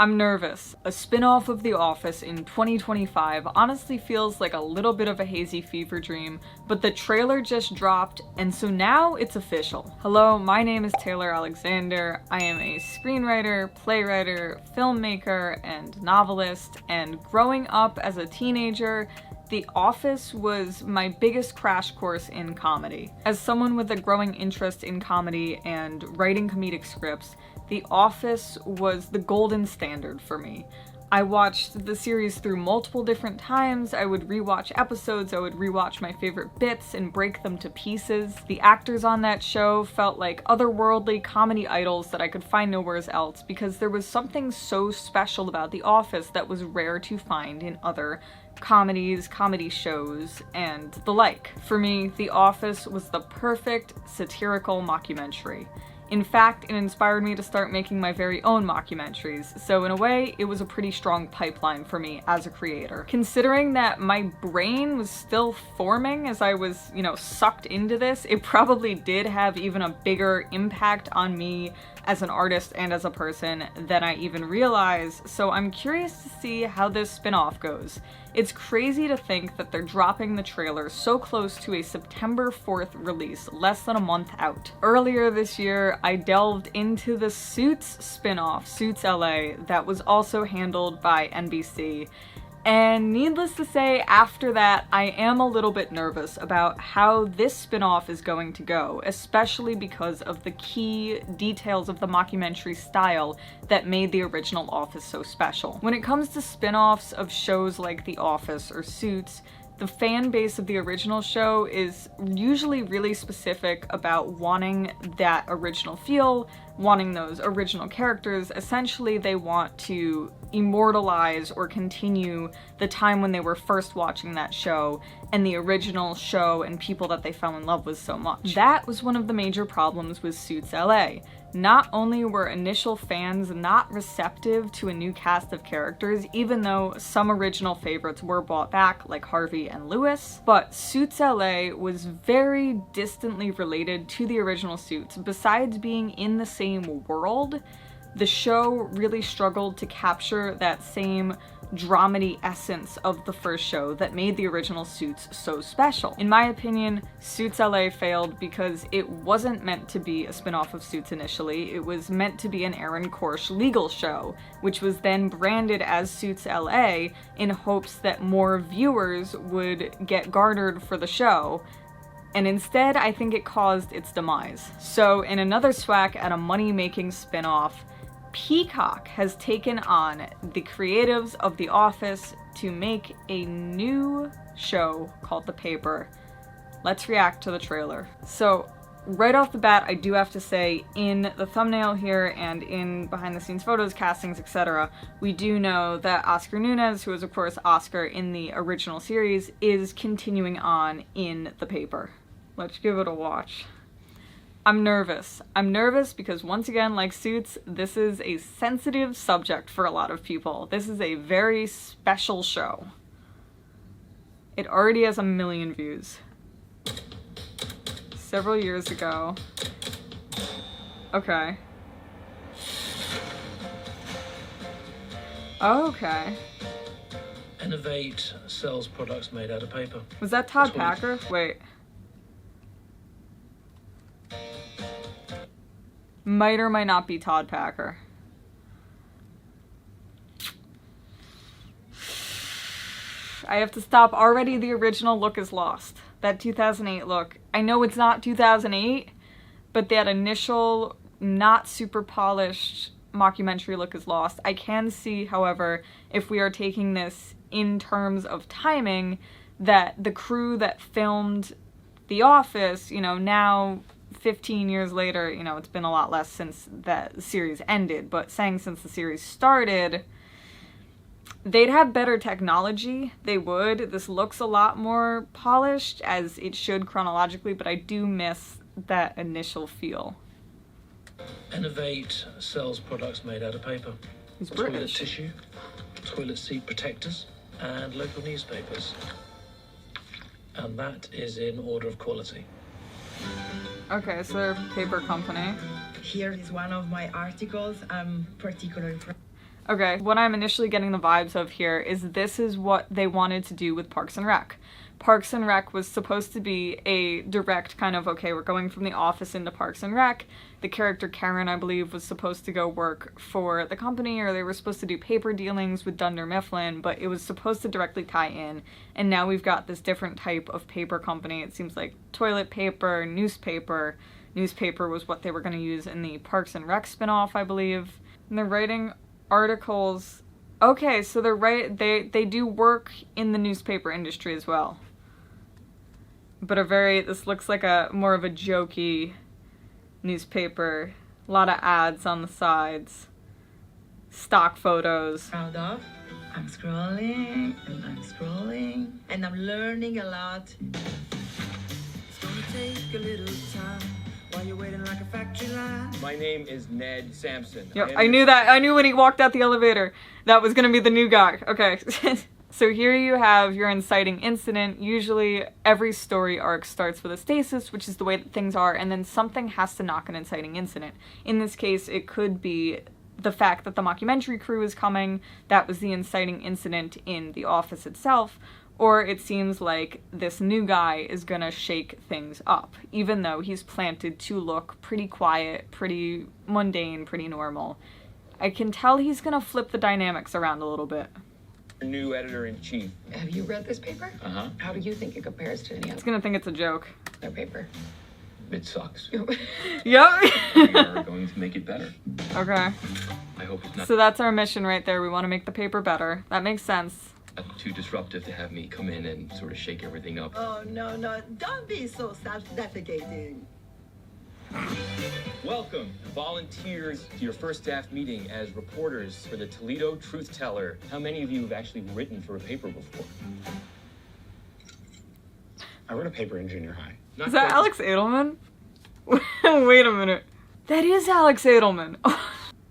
I'm nervous. A spin-off of The Office in 2025 honestly feels like a little bit of a hazy fever dream, but the trailer just dropped, and so now it's official. Hello, my name is Taylor Alexander. I am a screenwriter, playwright, filmmaker, and novelist, and growing up as a teenager, The Office was my biggest crash course in comedy. As someone with a growing interest in comedy and writing comedic scripts, The Office was the golden standard for me. I watched the series through multiple different times. I would rewatch episodes, I would rewatch my favorite bits and break them to pieces. The actors on that show felt like otherworldly comedy idols that I could find nowhere else because there was something so special about The Office that was rare to find in other comedies, comedy shows, and the like. For me, The Office was the perfect satirical mockumentary. In fact, it inspired me to start making my very own mockumentaries, so in a way, it was a pretty strong pipeline for me as a creator. Considering that my brain was still forming as I was, sucked into this, it probably did have even a bigger impact on me as an artist and as a person than I even realized, so I'm curious to see how this spin-off goes. It's crazy to think that they're dropping the trailer so close to a September 4th release, less than a month out. Earlier this year, I delved into the Suits spin-off, Suits LA, that was also handled by NBC. And needless to say, after that, I am a little bit nervous about how this spin-off is going to go, especially because of the key details of the mockumentary style that made the original Office so special. When it comes to spin-offs of shows like The Office or Suits, the fan base of the original show is usually really specific about wanting that original feel, wanting those original characters. Essentially, they want to immortalize or continue the time when they were first watching that show and the original show and people that they fell in love with so much. That was one of the major problems with Suits LA. Not only were initial fans not receptive to a new cast of characters, even though some original favorites were brought back, like Harvey and Lewis, but Suits LA was very distantly related to the original Suits. Besides being in the same world, the show really struggled to capture that same dramedy essence of the first show that made the original Suits so special. In my opinion, Suits LA failed because it wasn't meant to be a spin-off of Suits initially. It was meant to be an Aaron Korsh legal show, which was then branded as Suits LA in hopes that more viewers would get garnered for the show. And instead, I think it caused its demise. So in another swack at a money-making spin-off, Peacock has taken on the creatives of The Office to make a new show called The Paper. Let's react to the trailer. So, right off the bat, I do have to say, in the thumbnail here and in behind-the-scenes photos, castings, etc., we do know that Oscar Nuñez, who is of course Oscar in the original series, is continuing on in The Paper. Let's give it a watch. I'm nervous. I'm nervous because once again, like Suits, this is a sensitive subject for a lot of people. This is a very special show. It already has 1 million views. Several years ago. Okay. Okay. Innovate sells products made out of paper. Was that Todd Packer? Wait. Might or might not be Todd Packer. I have to stop. Already the original look is lost. That 2008 look. I know it's not 2008, but that initial, not super polished mockumentary look is lost. I can see, however, if we are taking this in terms of timing, that the crew that filmed The Office, now 15 years later, it's been a lot less since that series ended, but saying since the series started, they'd have better technology. They would. This looks a lot more polished, as it should chronologically, but I do miss that initial feel. Innovate sells products made out of paper. He's Toilet British. tissue, toilet seat protectors, and local newspapers. And that is in order of quality. Okay, so they're a paper company. Here is one of my articles I'm particularly proud. Okay, what I'm initially getting the vibes of here is this is what they wanted to do with Parks and Rec. Parks and Rec was supposed to be a direct kind of, okay, we're going from The Office into Parks and Rec. The character Karen, I believe, was supposed to go work for the company, or they were supposed to do paper dealings with Dunder Mifflin, but it was supposed to directly tie in. And now we've got this different type of paper company. It seems like toilet paper, newspaper. Newspaper was what they were going to use in the Parks and Rec spinoff, I believe. And they're writing articles. Okay, so they do work in the newspaper industry as well. But this looks like more of a jokey newspaper. A lot of ads on the sides. Stock photos. Proud of. I'm scrolling, and I'm scrolling, and I'm learning a lot. It's gonna take a little time while you're waiting like a factory line. My name is Ned Sampson. Yep, I knew that. I knew when he walked out the elevator that was gonna be the new guy. Okay. So here you have your inciting incident. Usually every story arc starts with a stasis, which is the way that things are, and then something has to knock an inciting incident. In this case, it could be the fact that the mockumentary crew is coming. That was the inciting incident in The Office itself. Or it seems like this new guy is gonna shake things up, even though he's planted to look pretty quiet, pretty mundane, pretty normal. I can tell he's gonna flip the dynamics around a little bit. New editor-in-chief. Have you read this paper? Uh-huh. How do you think it compares to any He's gonna think it's a joke. other paper? It sucks. Yep. We are going to make it better. Okay. I hope it's not So that's our mission right there. We want to make the paper better. That makes sense. too disruptive to have me come in and sort of shake everything up. Oh, no, don't be so self-defecating. Welcome, volunteers, to your first staff meeting as reporters for the Toledo Truth Teller. How many of you have actually written for a paper before? I wrote a paper in junior high. Not Is that quite- Alex Edelman? Wait a minute. That is Alex Edelman.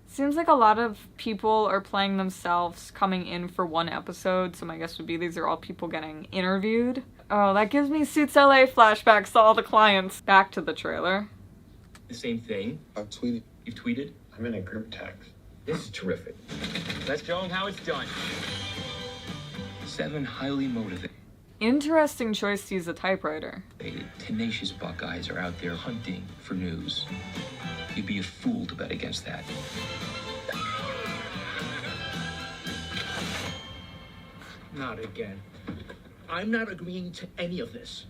Seems like a lot of people are playing themselves coming in for one episode, so my guess would be these are all people getting interviewed. Oh, that gives me Suits LA flashbacks to all the clients. Back to the trailer. The same thing. I've tweeted. You've tweeted? I'm in a group text. This is terrific. Let's show them how it's done. 7 highly motivated, Interesting choice to use a typewriter. tenacious Buckeyes are out there hunting for news. You'd be a fool to bet against that. Not again. I'm not agreeing to any of this.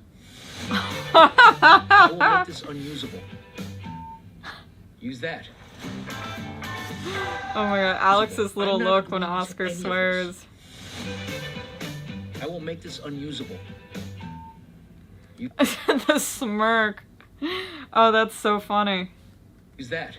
I will make this unusable. Use that. Oh my god, Alex's little I'm not look when agreeing to Oscar any of this. swears. I will make this unusable. The smirk. Oh, that's so funny. Use that.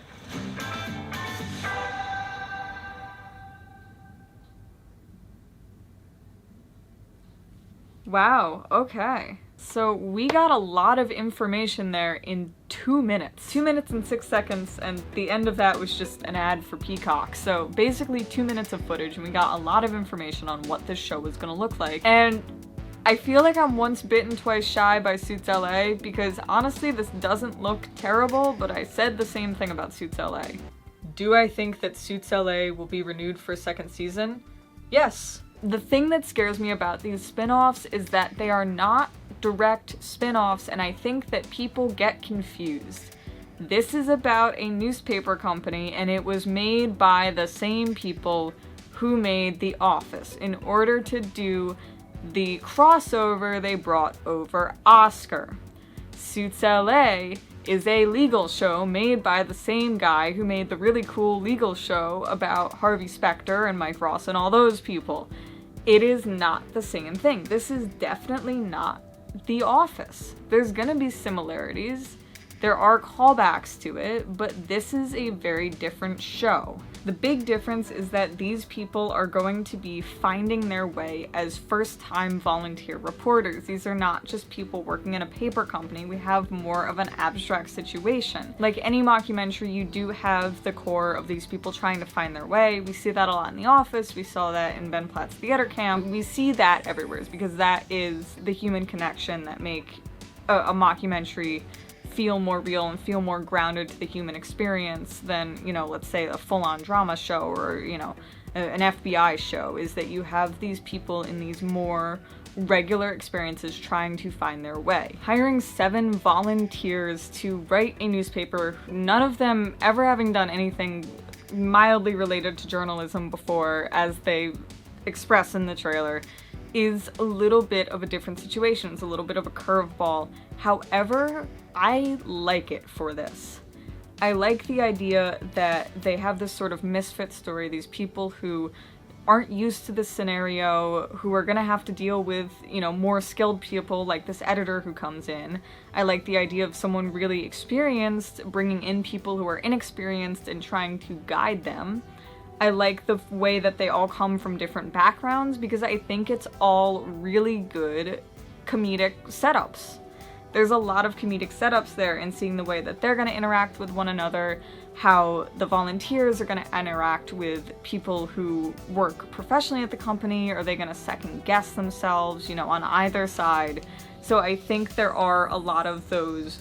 Wow, okay. So we got a lot of information there in 2 minutes. 2 minutes and 6 seconds, and the end of that was just an ad for Peacock. So basically 2 minutes of footage, and we got a lot of information on what this show was gonna look like. And I feel like I'm once bitten, twice shy by Suits LA, because honestly this doesn't look terrible, but I said the same thing about Suits LA. Do I think that Suits LA will be renewed for a second season? Yes. The thing that scares me about these spin-offs is that they are not direct spin-offs, and I think that people get confused. This is about a newspaper company, and it was made by the same people who made The Office. In order to do the crossover, they brought over Oscar. Suits LA is a legal show made by the same guy who made the really cool legal show about Harvey Specter and Mike Ross and all those people. It is not the same thing. This is definitely not The Office. There's gonna be similarities. There are callbacks to it, but this is a very different show. The big difference is that these people are going to be finding their way as first-time volunteer reporters. These are not just people working in a paper company. We have more of an abstract situation. Like any mockumentary, you do have the core of these people trying to find their way. We see that a lot in The Office. We saw that in Ben Platt's Theater Camp. We see that everywhere because that is the human connection that make a mockumentary feel more real and feel more grounded to the human experience than, you know, let's say a full-on drama show or, you know, an FBI show, is that you have these people in these more regular experiences trying to find their way. Hiring 7 volunteers to write a newspaper, none of them ever having done anything mildly related to journalism before, as they express in the trailer, is a little bit of a different situation. It's a little bit of a curveball. However, I like it for this. I like the idea that they have this sort of misfit story, these people who aren't used to this scenario, who are gonna have to deal with, you know, more skilled people like this editor who comes in. I like the idea of someone really experienced bringing in people who are inexperienced and trying to guide them. I like the way that they all come from different backgrounds, because I think it's all really good comedic setups. There's a lot of comedic setups there, and seeing the way that they're going to interact with one another, how the volunteers are going to interact with people who work professionally at the company. Are they going to second guess themselves, you know, on either side? So I think there are a lot of those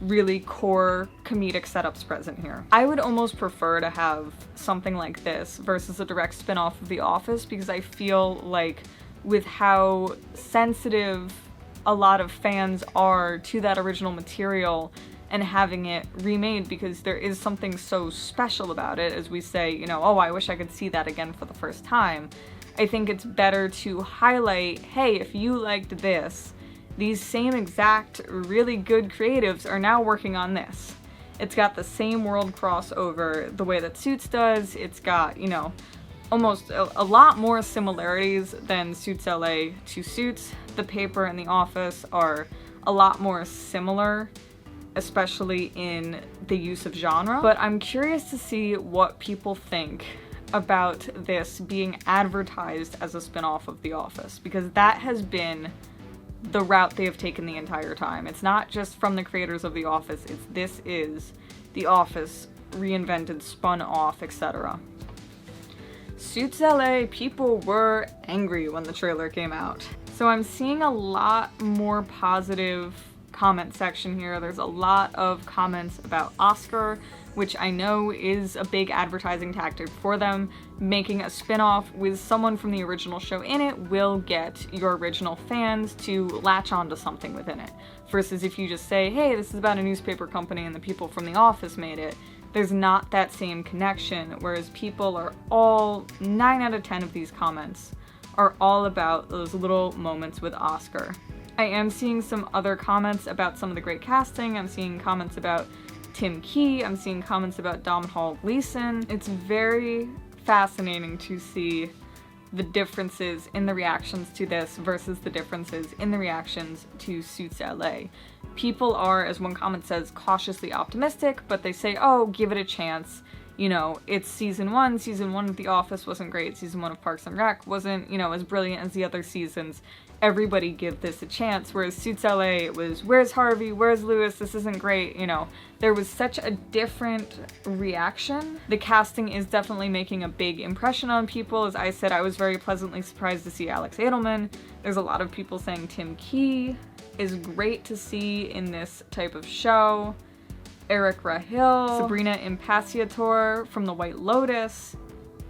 really core comedic setups present here. I would almost prefer to have something like this versus a direct spin-off of The Office, because I feel like with how sensitive a lot of fans are to that original material and having it remade, because there is something so special about it, as we say, you know, oh, I wish I could see that again for the first time. I think it's better to highlight, hey, if you liked this, these same exact really good creatives are now working on this. It's got the same world crossover the way that Suits does. It's got, you know, almost a lot more similarities than Suits LA to Suits. The paper and The Office are a lot more similar, especially in the use of genre. But I'm curious to see what people think about this being advertised as a spin-off of The Office, because that has been the route they have taken the entire time. It's not just from the creators of The Office, this is The Office reinvented, spun off, etc. Suits LA, people were angry when the trailer came out. So I'm seeing a lot more positive comment section here. There's a lot of comments about Oscar, which I know is a big advertising tactic for them. Making a spin-off with someone from the original show in it will get your original fans to latch onto something within it. Versus if you just say, hey, this is about a newspaper company and the people from The Office made it, there's not that same connection, whereas people are all, 9 out of 10 of these comments are all about those little moments with Oscar. I am seeing some other comments about some of the great casting. I'm seeing comments about Tim Key. I'm seeing comments about Domhnall Gleeson. It's very fascinating to see the differences in the reactions to this versus the differences in the reactions to Suits LA. People are, as one comment says, cautiously optimistic, but they say, oh, give it a chance. You know, it's season 1. Season 1 of The Office wasn't great. Season 1 of Parks and Rec wasn't, you know, as brilliant as the other seasons. Everybody give this a chance. Whereas Suits LA, it was, where's Harvey? Where's Lewis? This isn't great. You know, there was such a different reaction. The casting is definitely making a big impression on people. As I said, I was very pleasantly surprised to see Alex Edelman. There's a lot of people saying Tim Key is great to see in this type of show. Eric Rahil, Sabrina Impacciator from The White Lotus.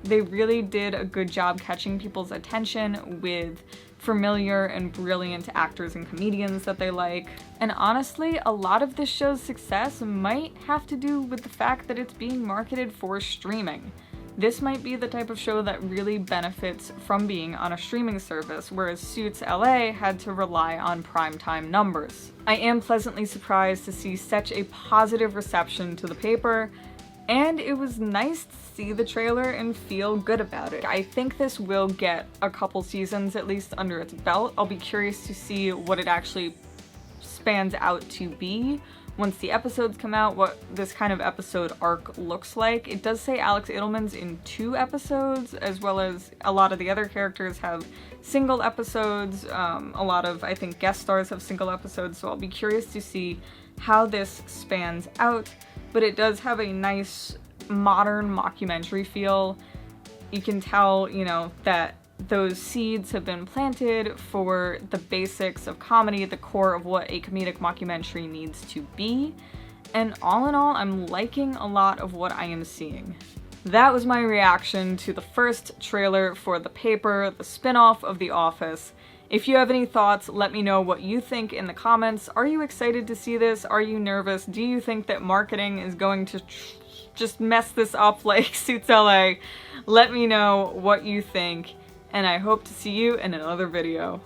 They really did a good job catching people's attention with familiar and brilliant actors and comedians that they like. And honestly, a lot of this show's success might have to do with the fact that it's being marketed for streaming. This might be the type of show that really benefits from being on a streaming service, whereas Suits LA had to rely on primetime numbers. I am pleasantly surprised to see such a positive reception to the paper, and it was nice to see the trailer and feel good about it. I think this will get a couple seasons at least under its belt. I'll be curious to see what it actually spans out to be once the episodes come out, what this kind of episode arc looks like. It does say Alex Edelman's in 2 episodes, as well as a lot of the other characters have single episodes. A lot of, I think, guest stars have single episodes, so I'll be curious to see how this spans out. But it does have a nice modern mockumentary feel. You can tell, you know, that those seeds have been planted for the basics of comedy, the core of what a comedic mockumentary needs to be. And all in all, I'm liking a lot of what I am seeing. That was my reaction to the first trailer for The Paper, the spin-off of The Office. If you have any thoughts, let me know what you think in the comments. Are you excited to see this? Are you nervous? Do you think that marketing is going to just mess this up like Suits LA? Let me know what you think, and I hope to see you in another video.